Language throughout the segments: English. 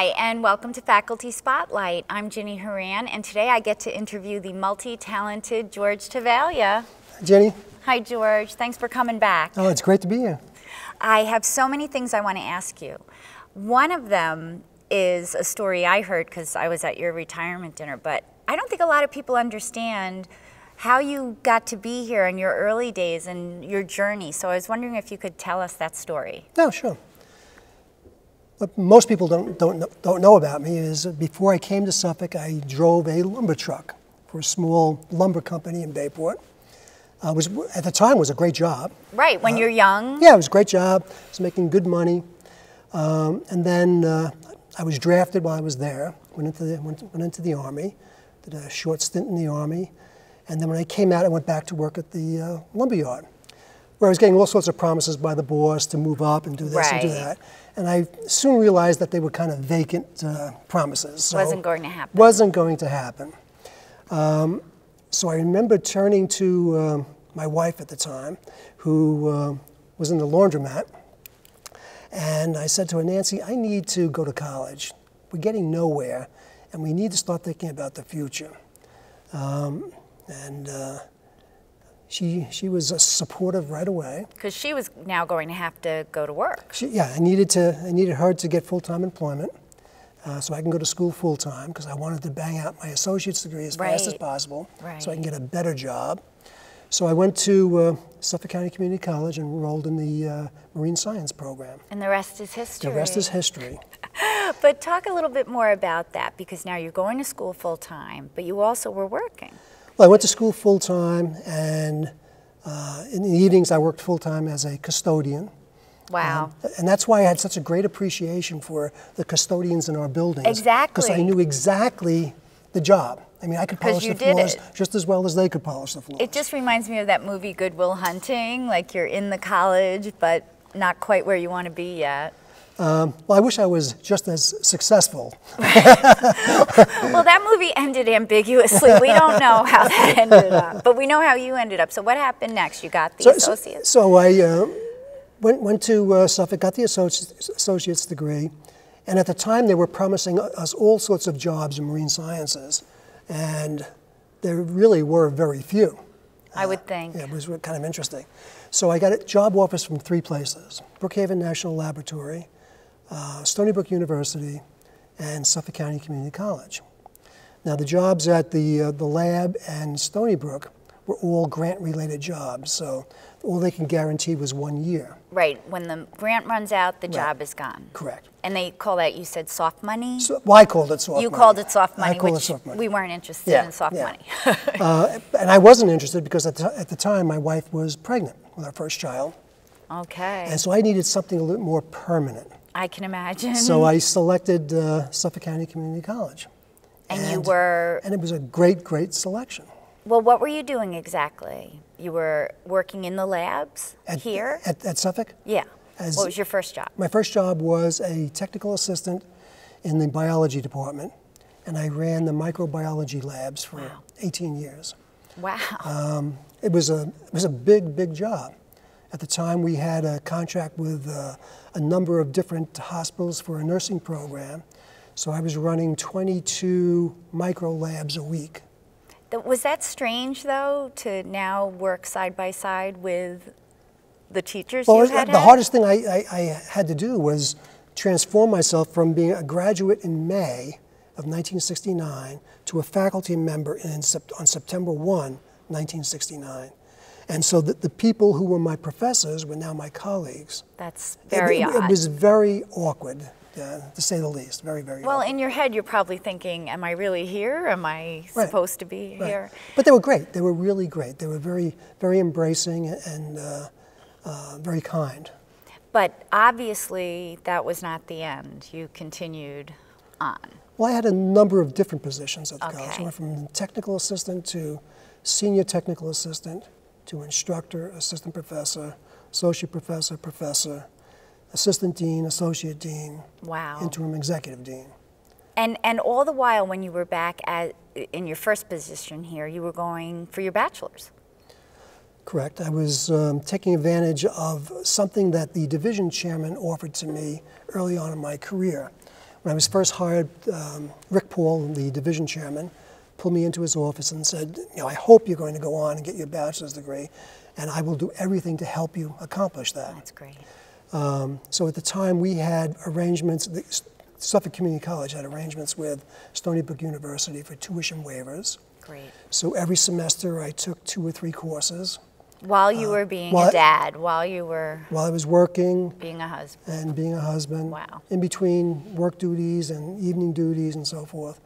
Hi, and welcome to Faculty Spotlight. I'm Ginny Horan, and today I get to interview the multi-talented George Tvelia. Hi, Jenny. Hi, George. Thanks for coming back. Oh, it's great to be here. I have so many things I want to ask you. One of them is a story I heard because I was at your retirement dinner, but I don't think a lot of people understand how you got to be here in your early days and your journey. So I was wondering if you could tell us that story. No, sure. What most people don't know about me is before I came to Suffolk, I drove a lumber truck for a small lumber company in Bayport. At the time, was a great job. Right, when you're young? Yeah, it was a great job. I was making good money. And then I was drafted while I was there, went into the Army, did a short stint in the Army. And then when I came out, I went back to work at the lumber yard, where I was getting all sorts of promises by the boss to move up and do this and do that. And I soon realized that they were kind of vacant promises. So wasn't going to happen. Wasn't going to happen. So I remember turning to my wife at the time, who was in the laundromat, and I said to her, Nancy, I need to go to college. We're getting nowhere, and we need to start thinking about the future. She was supportive right away. Because she was now going to have to go to work. I needed her to get full-time employment, so I can go to school full-time, because I wanted to bang out my associate's degree as fast as possible, so I can get a better job. So I went to Suffolk County Community College and enrolled in the Marine Science program. And the rest is history. The rest is history. But talk a little bit more about that, because now you're going to school full-time, but you also were working. Well, I went to school full-time, and in the evenings I worked full-time as a custodian. Wow. And that's why I had such a great appreciation for the custodians in our buildings. Exactly. Because I knew exactly the job. I mean, I could polish the floors just as well as they could polish the floors. It just reminds me of that movie Good Will Hunting, like you're in the college, but not quite where you want to be yet. Well, I wish I was just as successful. Well, that movie ended ambiguously. We don't know how that ended up, but we know how you ended up. So what happened next? You got the associate's? So I went to Suffolk, got the associate's degree, and at the time they were promising us all sorts of jobs in marine sciences, and there really were very few. I would think. Yeah, it was kind of interesting. So I got a job offers from 3 places: Brookhaven National Laboratory, Stony Brook University, and Suffolk County Community College. Now the jobs at the lab and Stony Brook were all grant-related jobs, so all they can guarantee was 1 year. Right, when the grant runs out, the job is gone. Correct. And they call that, you said, soft money? Well, I called it soft money. You called it soft money, I called it soft money. We weren't interested in soft money. And I wasn't interested because at the time my wife was pregnant with our first child. Okay. And so I needed something a little more permanent. I can imagine. So I selected Suffolk County Community College. And you were... And it was a great, great selection. Well, what were you doing exactly? You were working in the labs here? At Suffolk? Yeah. What was your first job? My first job was a technical assistant in the biology department, and I ran the microbiology labs for 18 years. Wow. It was a big, big job. At the time, we had a contract with a number of different hospitals for a nursing program, so I was running 22 micro labs a week. Was that strange, though, to now work side by side with the teachers you had? The hardest thing I had to do was transform myself from being a graduate in May of 1969 to a faculty member on September 1, 1969. And so the people who were my professors were now my colleagues. That's very odd. It was very awkward, to say the least. Very, very awkward. Well, in your head, you're probably thinking, am I really here? Am I supposed to be here? But they were great. They were really great. They were very, very embracing and very kind. But obviously, that was not the end. You continued on. Well, I had a number of different positions at the college. I went from technical assistant to senior technical assistant to instructor, assistant professor, associate professor, professor, assistant dean, associate dean, interim executive dean. And all the while when you were back in your first position here, you were going for your bachelor's. Correct. I was taking advantage of something that the division chairman offered to me early on in my career, When I was first hired, Rick Paul, the division chairman, pulled me into his office and said, you know, I hope you're going to go on and get your bachelor's degree, and I will do everything to help you accomplish that. That's great. So at the time we had arrangements, Suffolk Community College had arrangements with Stony Brook University for tuition waivers. Great. So every semester I took 2 or 3 courses. While you were being a dad, while I was working, being a husband. And being a husband. Wow. In between work duties and evening duties and so forth.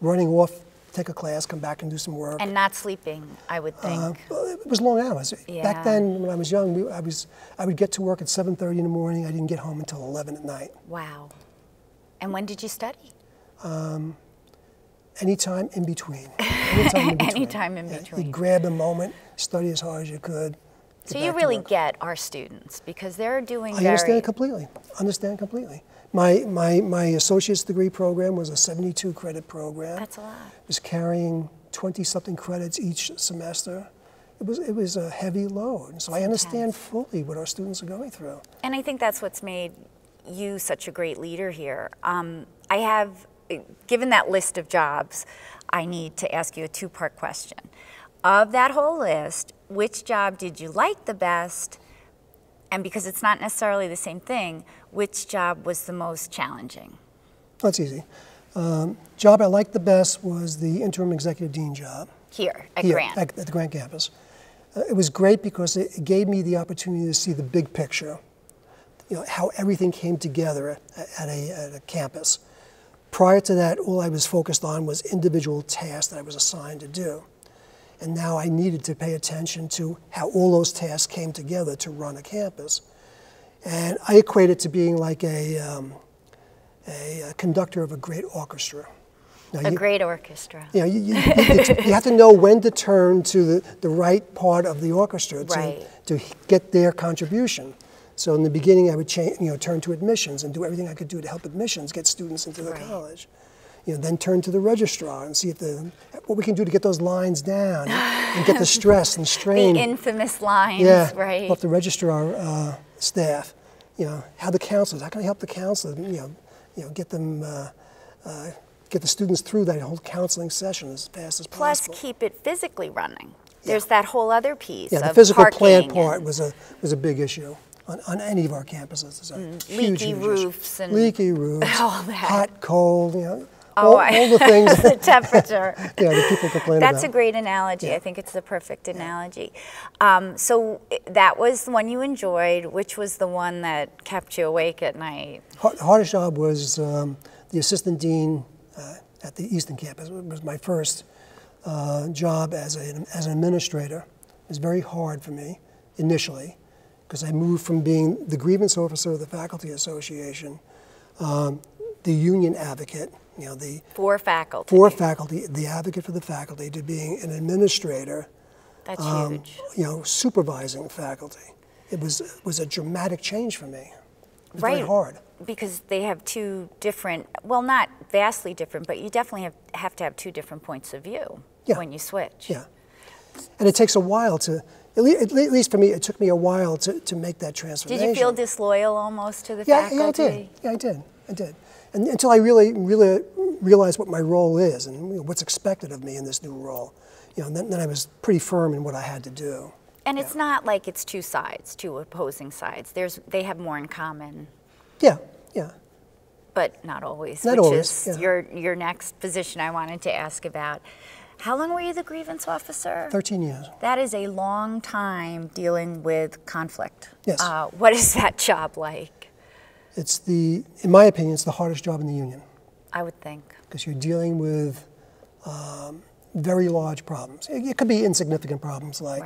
Running off, take a class, come back and do some work. And not sleeping, I would think. It was long hours. Yeah. Back then, when I was young, I would get to work at 7:30 in the morning. I didn't get home until 11 at night. Wow. And when did you study? Anytime in between. Anytime in between. Anytime in between. You grab a moment, study as hard as you could. So you really get our students because they're doing I understand completely. Understand completely. My associate's degree program was a 72 credit program. That's a lot. It was carrying 20-something credits each semester. It was a heavy load. So I understand fully what our students are going through. And I think that's what's made you such a great leader here. I have, given that list of jobs, I need to ask you a 2-part question. Of that whole list, which job did you like the best? And because it's not necessarily the same thing, which job was the most challenging? That's easy. Job I liked the best was the interim executive dean job. Here, at Grant. At the Grant campus. It was great because it gave me the opportunity to see the big picture, you know, how everything came together at a campus. Prior to that, all I was focused on was individual tasks that I was assigned to do. And now I needed to pay attention to how all those tasks came together to run a campus. And I equate it to being like a conductor of a great orchestra. Now, great orchestra. You know, you have to know when to turn to the right part of the orchestra to get their contribution. So in the beginning, I would turn to admissions and do everything I could do to help admissions get students into the college. You know, then turn to the registrar and see what we can do to get those lines down and get the stress and strain. The infamous lines, right? Off the registrar staff. You know, how the counselors, how can I help the counselors? Get them, get the students through that whole counseling session as fast as possible. Plus, keep it physically running. There's that whole other piece. Yeah, of the physical plan parking part was a big issue. On any of our campuses, it's a huge, leaky huge roofs issue. and leaky roofs, all that. hot, cold, you know, all the things. The temperature. That people complain about. That's a great analogy. I think it's the perfect analogy. So that was the one you enjoyed. Which was the one that kept you awake at night? Hardest job was the assistant dean at the Eastern campus. It was my first job as an administrator. It was very hard for me initially, because I moved from being the grievance officer of the faculty association, the union advocate, you know, for faculty, the advocate for the faculty, to being an administrator. That's huge. You know, supervising faculty. It was a dramatic change for me. It was very hard. Because they have 2 different, well, not vastly different, but you definitely have to have 2 different points of view when you switch. Yeah, and it takes a while to. At least for me, it took me a while to make that transformation. Did you feel disloyal almost to the faculty? Yeah, I did. And until I really realized what my role is and what's expected of me in this new role, you know, then I was pretty firm in what I had to do. And it's not like it's 2 sides, 2 opposing sides. They have more in common. Yeah. But not always. Not always. Is your next position I wanted to ask about. How long were you the grievance officer? 13 years. That is a long time dealing with conflict. Yes. What is that job like? In my opinion, it's the hardest job in the union. I would think. Because you're dealing with very large problems. It could be insignificant problems like,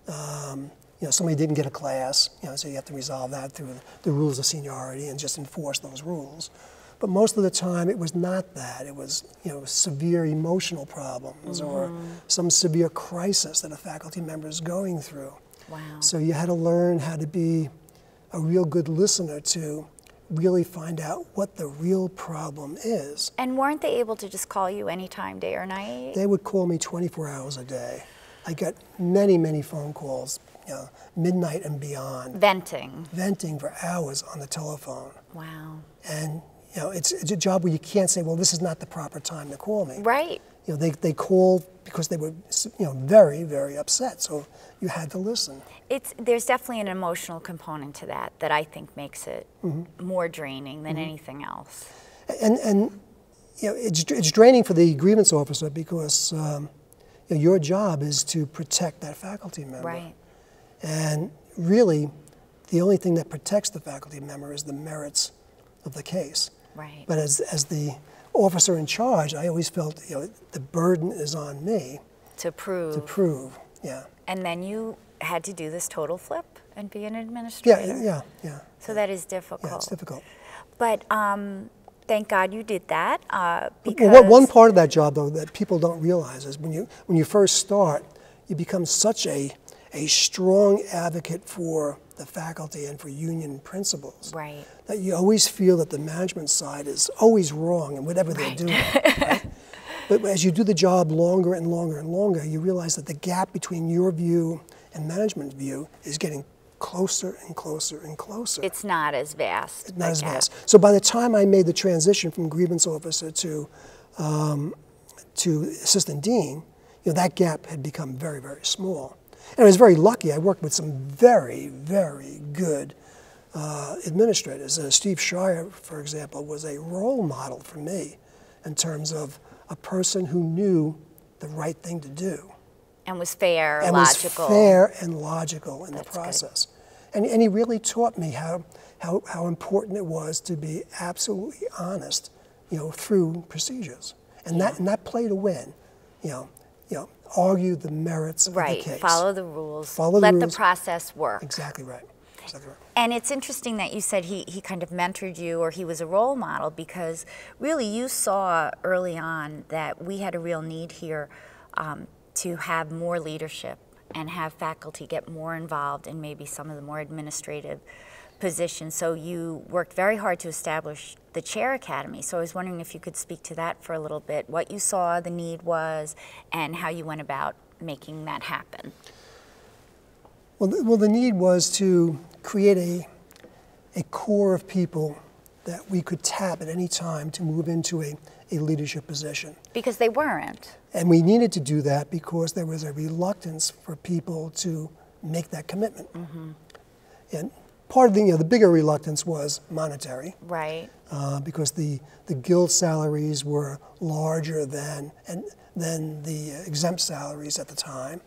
you know, somebody didn't get a class, you know, so you have to resolve that through the rules of seniority and just enforce those rules. But most of the time, it was not that. It was, you know, severe emotional problems or some severe crisis that a faculty member is going through. Wow. So you had to learn how to be a real good listener to really find out what the real problem is. And weren't they able to just call you anytime, day or night? They would call me 24 hours a day. I got many, many phone calls, you know, midnight and beyond. Venting. Venting for hours on the telephone. Wow. And you know, it's a job where you can't say, well, this is not the proper time to call me. Right. You know, they called because they were, you know, very, very upset. So you had to listen. There's definitely an emotional component to that I think makes it more draining than anything else. And you know, it's draining for the grievance officer because you know, your job is to protect that faculty member. Right. And really, the only thing that protects the faculty member is the merits of the case. Right. But as the officer in charge, I always felt, you know, the burden is on me To prove. to prove. Yeah. And then you had to do this total flip and be an administrator. Yeah. So that is difficult. Yeah, it's difficult. But thank God you did that because... Well, one part of that job, though, that people don't realize is when you first start, you become such a strong advocate for the faculty and for union principles. Right. That you always feel that the management side is always wrong in whatever they're doing. Right? But as you do the job longer and longer and longer, you realize that the gap between your view and management view is getting closer and closer and closer. It's not as vast. It's not as vast. So by the time I made the transition from grievance officer to assistant dean, you know, that gap had become very, very small. And I was very lucky. I worked with some very, very good administrators. Steve Shire, for example, was a role model for me in terms of a person who knew the right thing to do. And was fair, and logical. Was fair and logical in That's the process. And he really taught me how important it was to be absolutely honest, you know, through procedures. And that play to win, you know, argue the merits of the case. Follow the rules. Let the process work. Exactly right. Exactly right. And it's interesting that you said he kind of mentored you, or he was a role model, because really you saw early on that we had a real need here to have more leadership and have faculty get more involved in maybe some of the more administrative positions. So you worked very hard to establish the Chair Academy. So I was wondering if you could speak to that for a little bit, what you saw the need was and how you went about making that happen. Well, the need was to create a core of people that we could tap at any time to move into a leadership position. Because they weren't. And we needed to do that because there was a reluctance for people to make that commitment. And part of the bigger reluctance was monetary. Right. Because the guild salaries were larger than the exempt salaries at the time.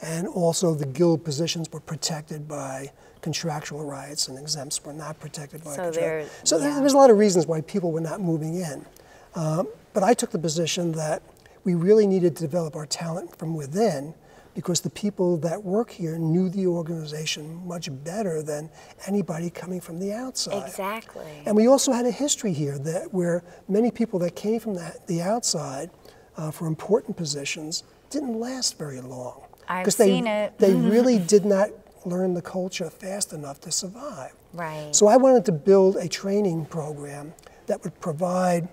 And also the guild positions were protected by contractual rights and exempts were not protected by contractual. So there's a lot of reasons why people were not moving in. But I took the position that we really needed to develop our talent from within because the people that work here knew the organization much better than anybody coming from the outside. Exactly. And we also had a history here where many people that came from the outside for important positions didn't last very long. I've seen it. They really did not learn the culture fast enough to survive. Right. So I wanted to build a training program that would provide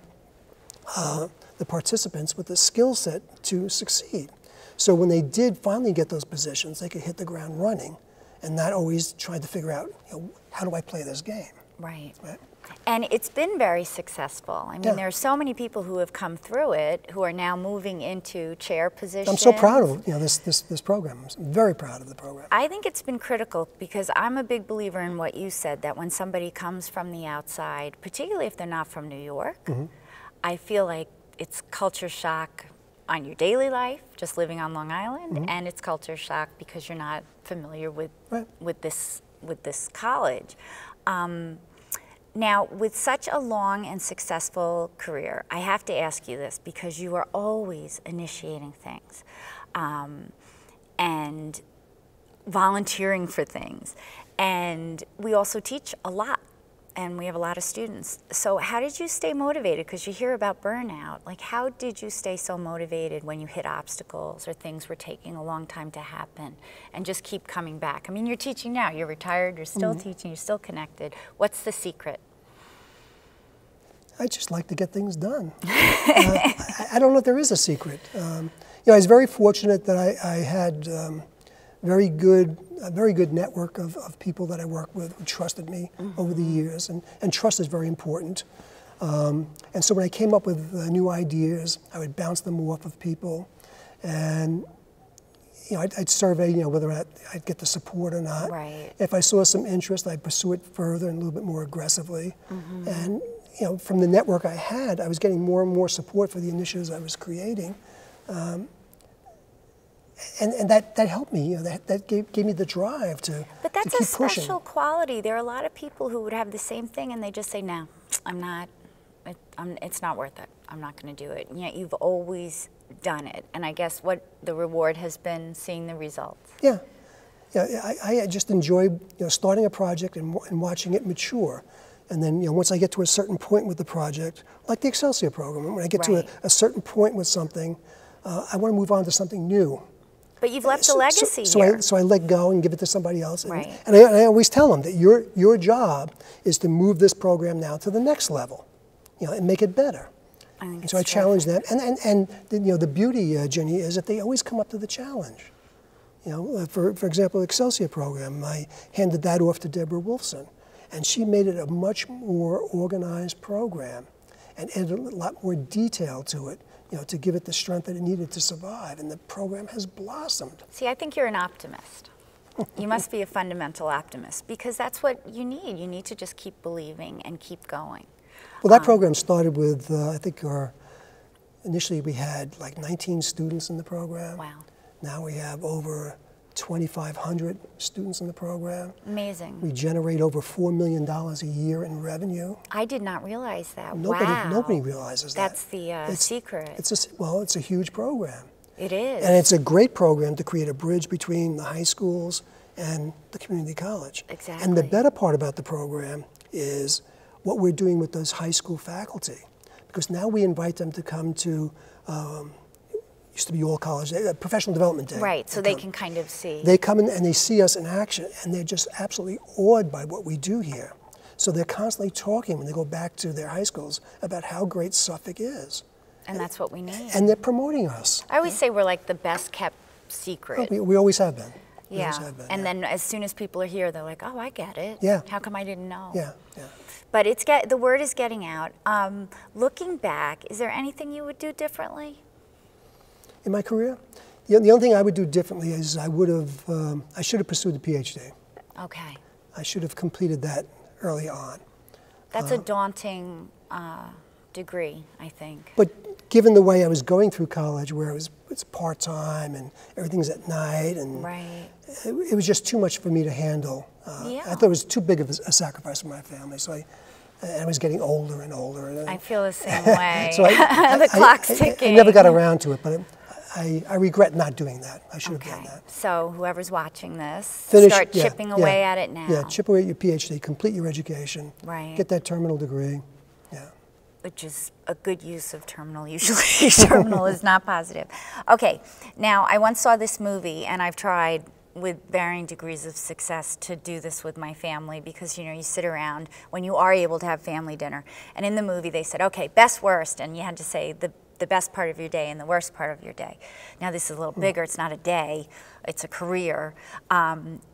the participants with the skill set to succeed. So when they did finally get those positions, they could hit the ground running and not always trying to figure out, how do I play this game? Right. And it's been very successful. I mean, there are so many people who have come through it who are now moving into chair positions. I'm so proud of this program. I'm very proud of the program. I think it's been critical because I'm a big believer in what you said, that when somebody comes from the outside, particularly if they're not from New York, I feel like it's culture shock on your daily life, just living on Long Island, and it's culture shock because you're not familiar with this college. Now, with such a long and successful career, I have to ask you this because you are always initiating things and volunteering for things. And we also teach a lot, and we have a lot of students. So how did you stay motivated? Because you hear about burnout. Like, how did you stay so motivated when you hit obstacles or things were taking a long time to happen and just keep coming back? I mean, you're teaching now. You're retired. You're still teaching. You're still connected. What's the secret? I just like to get things done. I don't know if there is a secret. I was very fortunate that I had a very good network of people that I worked with who trusted me over the years, and trust is very important. And so when I came up with new ideas, I would bounce them off of people, and I'd survey, whether or not I'd get the support or not. Right. If I saw some interest, I'd pursue it further and a little bit more aggressively. Mm-hmm. And from the network I had, I was getting more and more support for the initiatives I was creating. And that helped me. That gave me the drive to But that's keep a special pushing. quality. There are a lot of people who would have the same thing, and they just say, "No, I'm not. It's not worth it. I'm not going to do it." And yet you've always done it, and I guess what the reward has been seeing the results. Yeah, I just enjoy starting a project and watching it mature. And then once I get to a certain point with the project, like the Excelsior Program, when I get to a certain point with something, I want to move on to something new. But you've left a legacy here. So I let go and give it to somebody else. Right. And I always tell them that your job is to move this program now to the next level, and make it better. And so I challenge them. And the beauty, Ginny, is that they always come up to the challenge. For example, Excelsior Program, I handed that off to Deborah Wolfson, and she made it a much more organized program and added a lot more detail to it, to give it the strength that it needed to survive, and the program has blossomed. See, I think you're an optimist. You must be a fundamental optimist, because that's what you need. You need to just keep believing and keep going. Well, that program started with, I think initially we had like 19 students in the program. Wow. Now we have over 2,500 students in the program. Amazing. We generate over $4 million a year in revenue. I did not realize that. Nobody realizes that. That's the secret. It's a huge program. It is. And it's a great program to create a bridge between the high schools and the community college. Exactly. And the better part about the program is what we're doing with those high school faculty. Because now we invite them to come to, used to be all college, professional development day. Right, so they can kind of see. They come in and they see us in action, and they're just absolutely awed by what we do here. So they're constantly talking when they go back to their high schools about how great Suffolk is. And that's what we need. And they're promoting us. I always say we're like the best kept secret. Well, we always have been. Yeah, and then as soon as people are here, they're like, "Oh, I get it. Yeah. How come I didn't know?" Yeah. But the word is getting out. Looking back, is there anything you would do differently? In my career? The only thing I would do differently is I should have pursued the PhD. Okay. I should have completed that early on. That's a daunting degree, I think. But given the way I was going through college, where it's part-time and everything's at night, and right. it was just too much for me to handle. Yeah. I thought it was too big of a sacrifice for my family, so I was getting older and older. And I feel the same way. So the clock's ticking. I never got around to it, but I regret not doing that. I should have done that. So whoever's watching this, start yeah, chipping away at it now. Yeah, chip away at your PhD, complete your education, right. Get that terminal degree. Yeah. Which is a good use of terminal. Usually terminal is not positive. Okay, now I once saw this movie, and I've tried with varying degrees of success to do this with my family, because you sit around when you are able to have family dinner, and in the movie they said, okay, best, worst, and you had to say the best part of your day and the worst part of your day. Now this is a little bigger. It's not a day, it's a career.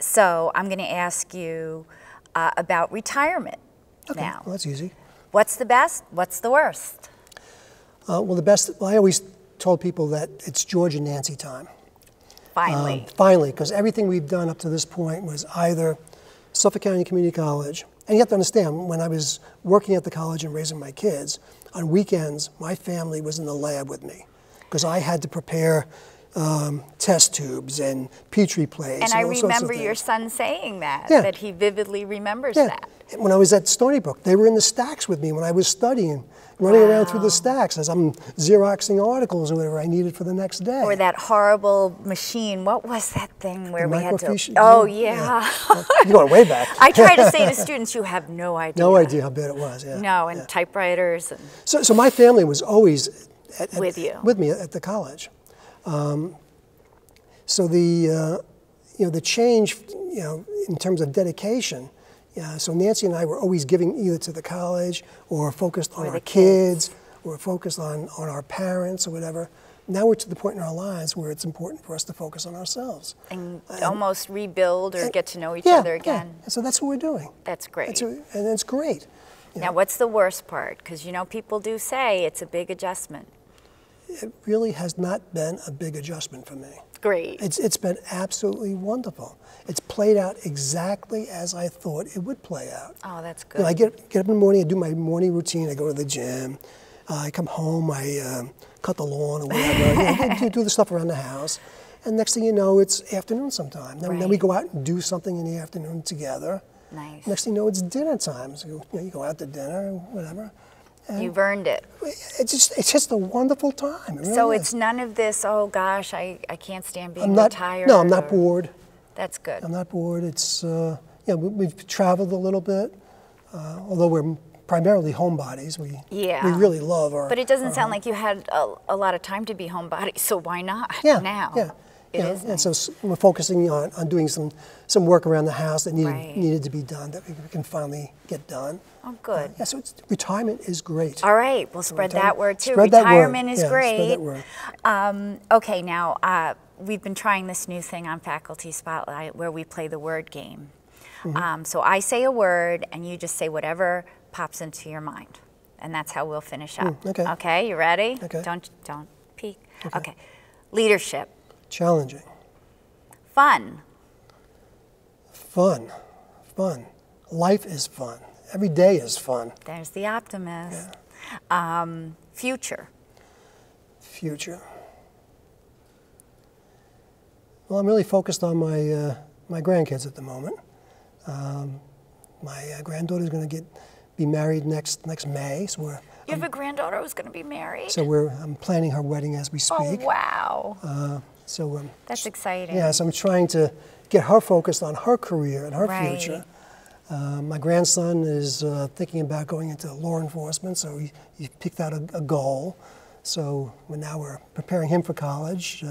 So I'm going to ask you about retirement now. Well, that's easy. What's the best? What's the worst? Well, the best, I always told people that it's George and Nancy time. Finally. Finally, because everything we've done up to this point was either Suffolk County Community College, and you have to understand, when I was working at the college and raising my kids, on weekends, my family was in the lab with me, because I had to prepare test tubes and Petri plates. And I remember your son saying that, that he vividly remembers that. When I was at Stony Brook, they were in the stacks with me when I was studying, running around through the stacks as I'm Xeroxing articles or whatever I needed for the next day. Or that horrible machine. What was that thing where we had to... Oh, yeah. You're going way back. I try to say to students, you have no idea. No idea how bad it was, No, and typewriters. And so my family was always with me at the college. So the change, in terms of dedication, so Nancy and I were always giving either to the college or focused on our kids or focused on our parents or whatever. Now we're to the point in our lives where it's important for us to focus on ourselves. And almost rebuild or get to know each other again. Yeah. So that's what we're doing. That's great. And it's great. Yeah. Now, what's the worst part? Because, you know, people do say it's a big adjustment. It really has not been a big adjustment for me. Great. It's been absolutely wonderful. It's played out exactly as I thought it would play out. Oh, that's good. You know, I get up in the morning, I do my morning routine, I go to the gym, I come home, I cut the lawn or whatever, do the stuff around the house. And next thing you know, it's afternoon sometime. Then we go out and do something in the afternoon together. Nice. Next thing you know, it's dinner time. So you go out to dinner or whatever. And you've earned it. It's just a wonderful time. It really So is. it's none of this, oh gosh, I can't stand being I'm not, retired. No, I'm not bored. That's good. I'm not bored. It's, you know, we've traveled a little bit, although we're primarily homebodies. We really love our. But it doesn't sound like you had a lot of time to be homebody, so why not now? Yeah. It is and nice. so we're focusing on doing some work around the house that needed to be done, that we can finally get done. Oh, good. Yeah, so retirement is great. All right, we'll spread that word too. Spread that word. Retirement is Yeah, great. Spread that word. Okay, now we've been trying this new thing on Faculty Spotlight where we play the word game. So I say a word and you just say whatever pops into your mind. And that's how we'll finish up. Okay. Okay, you ready? Okay. Don't peek. Okay. Leadership. Challenging. Fun. Fun. Life is fun. Every day is fun. There's the optimist. Future. Future. Well, I'm really focused on my grandkids at the moment. My granddaughter's going to be married next May, so You have a granddaughter who's going to be married? So I'm planning her wedding as we speak. Oh, wow. So that's exciting. Yeah, so I'm trying to get her focused on her career and her future. My grandson is thinking about going into law enforcement, so he picked out a goal. So we're preparing him for college.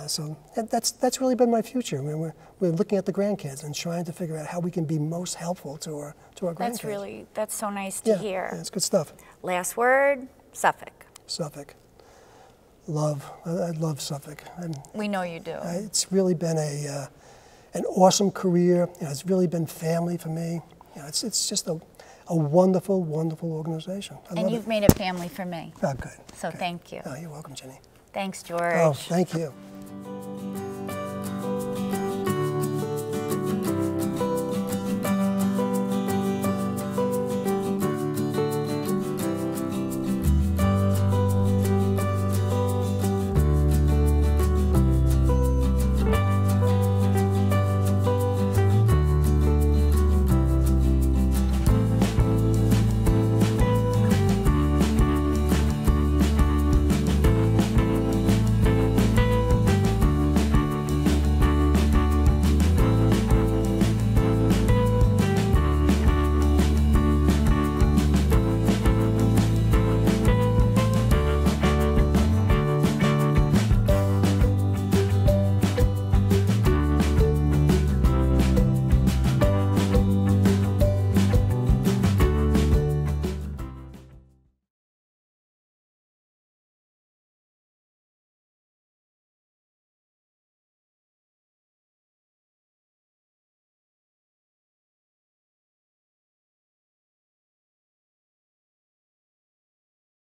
So that's really been my future. I mean, we're looking at the grandkids and trying to figure out how we can be most helpful to our grandkids. That's so nice to hear. Yeah, it's good stuff. Last word, Suffolk. Suffolk. Love. I love Suffolk. We know you do. It's really been an awesome career. You know, it's really been family for me. You know, it's just a wonderful, wonderful organization. And you've made it family for me. Oh, good. So thank you. Oh, you're welcome, Ginny. Thanks, George. Oh, thank you.